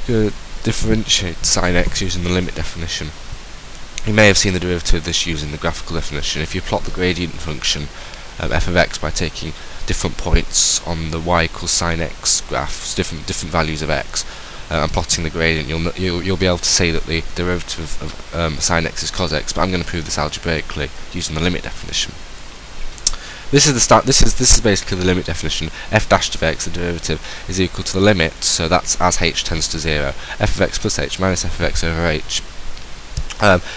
differentiate sine x using the limit definition. You may have seen the derivative of this using the graphical definition. If you plot the gradient function f of x by taking different points on the y equals sine x graph, so different values of x, and plotting the gradient, you'll be able to see that the derivative of sine x is cos x. But I'm going to prove this algebraically using the limit definition. This is basically the limit definition. F dash of x, the derivative, is equal to the limit, so that's as h tends to 0, f of x plus h minus f of x over h.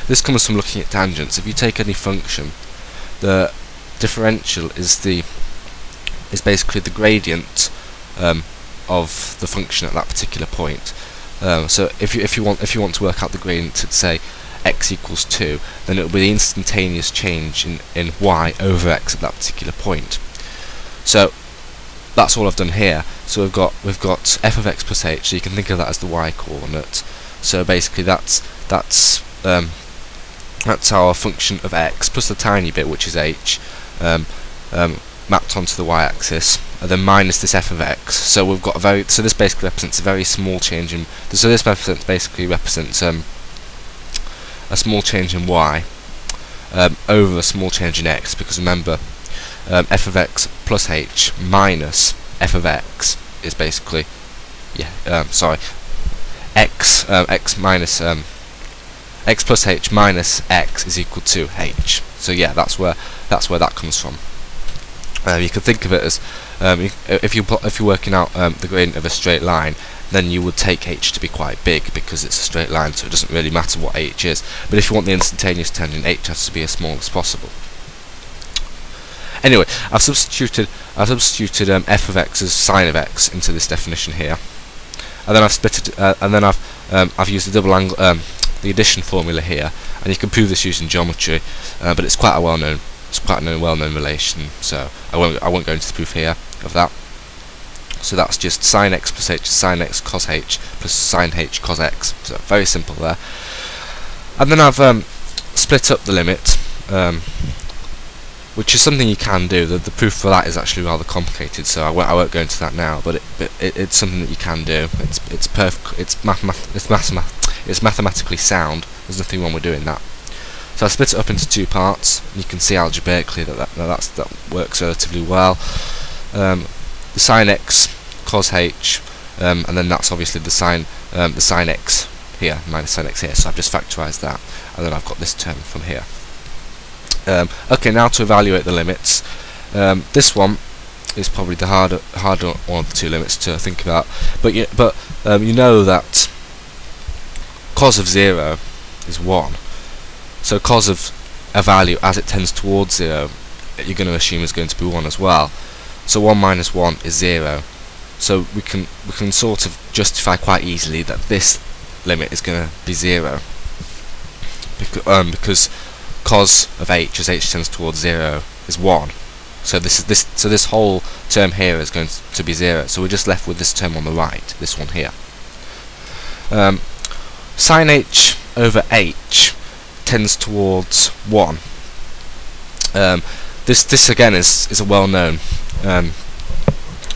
This comes from looking at tangents. If you take any function, the differential is basically the gradient of the function at that particular point. So if you want to work out the gradient at, say, x equals 2, then it will be the instantaneous change in y over x at that particular point. So that's all I've done here. So we've got f of x plus h, so you can think of that as the y coordinate. So basically that's our function of x plus the tiny bit, which is h, mapped onto the y-axis, and then minus this f of x. So we've got this basically represents a very small change in. So this basically represents a small change in y over a small change in x, because remember, f of x plus h minus f of x is basically x minus x plus h minus x is equal to h. So yeah, that's where that comes from. You can think of it as if you're working out the gradient of a straight line, then you would take h to be quite big because it's a straight line, so it doesn't really matter what h is. But if you want the instantaneous tangent, h has to be as small as possible. Anyway, I've substituted f of x as sine of x into this definition here, and then I've split it, and then I've used the double angle, the addition formula here, and you can prove this using geometry, but it's quite a well-known relation, so I won't go into the proof here of that. So that's just sine x plus h is sine x cos h plus sine h cos x. So very simple there. And then I've split up the limit, which is something you can do. The proof for that is actually rather complicated, so I won't go into that now. But it's something that you can do. It's perfect. It's mathematically sound. There's nothing wrong with doing that. So I split it up into two parts, and you can see algebraically that works relatively well. The sine x cos h, and then that's obviously the sine x here minus sine x here. So I've just factorised that, and then I've got this term from here. Okay, now to evaluate the limits. This one is probably the harder one of the two limits to think about. But you know that cos of 0 is 1. So cos of a value as it tends towards 0, you're going to assume is going to be 1 as well. So 1 minus 1 is 0. So we can sort of justify quite easily that this limit is going to be 0, because cos of h as h tends towards 0 is 1. So this whole term here is going to be 0. So we're just left with this term on the right, this one here. Sine h over h tends towards 1. This again is a well-known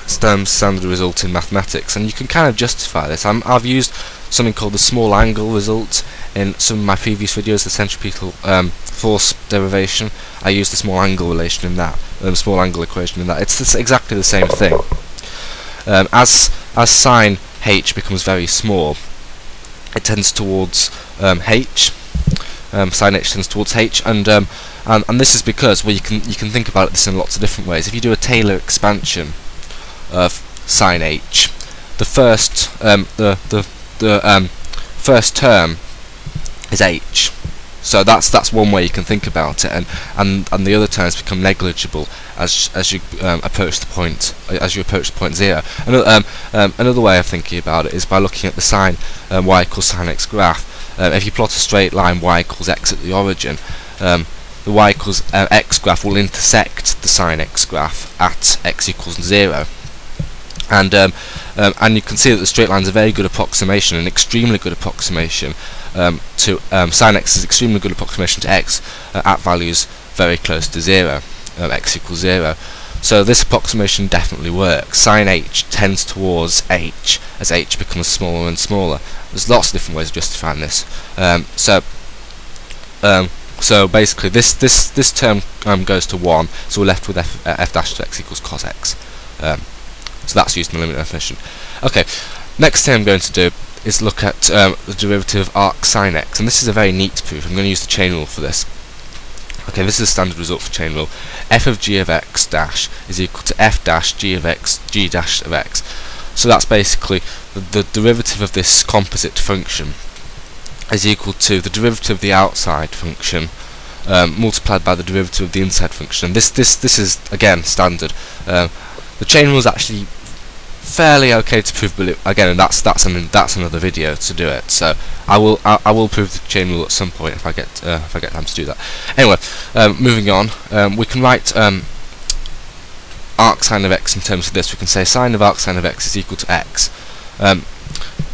standard result in mathematics, and you can kind of justify this. I've used something called the small angle result in some of my previous videos, the centripetal force derivation. I used the small angle relation in that, the small angle equation in that. It's exactly the same thing. As sine h becomes very small, it tends towards h. Sine h tends towards h, and this is because, well, you can think about this in lots of different ways. If you do a Taylor expansion of sine h, the first first term is h. So that's one way you can think about it, and the other terms become negligible as you approach the point 0. Another way of thinking about it is by looking at the sine y equals sine x graph. If you plot a straight line y equals x at the origin, the y equals x graph will intersect the sine x graph at x equals 0. And you can see that the straight line is a very good approximation, an extremely good approximation to sine x is extremely good approximation to x at values very close to 0, x equals 0. So this approximation definitely works. Sine h tends towards h as h becomes smaller and smaller. There's lots of different ways of justifying this. So basically this term goes to 1, so we're left with f dash of x equals cos x. So that's used in the limit definition. Okay, next thing I'm going to do is look at the derivative of arcsine x, and this is a very neat proof. I'm going to use the chain rule for this. Okay, this is a standard result for chain rule. F of g of x dash is equal to f dash g of x g dash of x. So that's basically the derivative of this composite function is equal to the derivative of the outside function multiplied by the derivative of the inside function. And this is again standard. The chain rule is actually fairly okay to prove, but again, that's another video to do it. So I will prove the chain rule at some point if I get time to do that. Anyway, moving on, we can write arcsine of x in terms of this. We can say sine of arcsine of x is equal to x.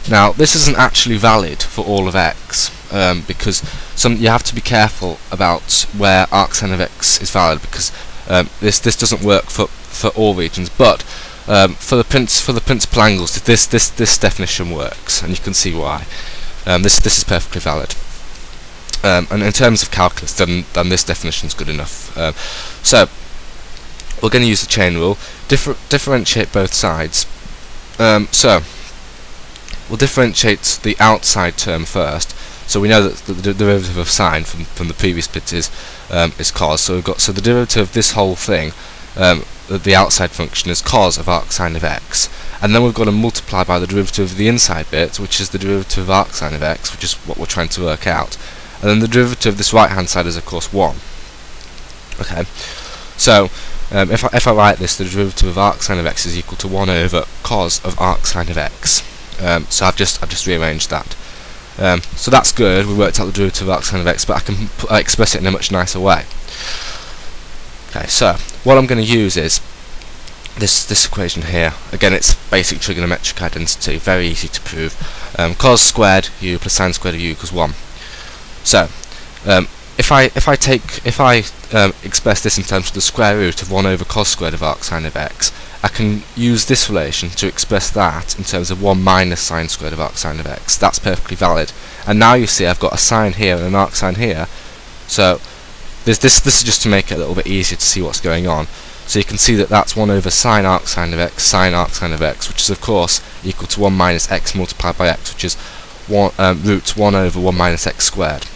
Now this isn't actually valid for all of x, because you have to be careful about where arcsine of x is valid, because this doesn't work for all regions, but for the principal angles, this definition works, and you can see why. This is perfectly valid. And in terms of calculus, then this definition is good enough. So we're going to use the chain rule, differentiate both sides. So we'll differentiate the outside term first. So we know that the derivative of sine from the previous bit is cos. So the derivative of this whole thing, the outside function, is cos of arcsine of x, and then we've got to multiply by the derivative of the inside bit, which is the derivative of arcsine of x, which is what we're trying to work out, and then the derivative of this right hand side is of course 1. Okay, so if I write this, the derivative of arcsine of x is equal to 1 over cos of arcsine of x. So I've just rearranged that. So that's good. We worked out the derivative of arcsine of x, but I can express it in a much nicer way. Okay, so what I'm going to use is this equation here. Again, it's basic trigonometric identity, very easy to prove. Cos squared u plus sine squared of u equals 1. So if I express this in terms of the square root of 1 over cos squared of arcsine of x, I can use this relation to express that in terms of 1 minus sine squared of arcsine of x. That's perfectly valid. And now you see I've got a sine here and an arcsine here. So this is just to make it a little bit easier to see what's going on. So you can see that that's 1 over sine arcsine of x, sine arcsine of x, which is of course equal to 1 minus x multiplied by x, which is root 1 over 1 minus x squared.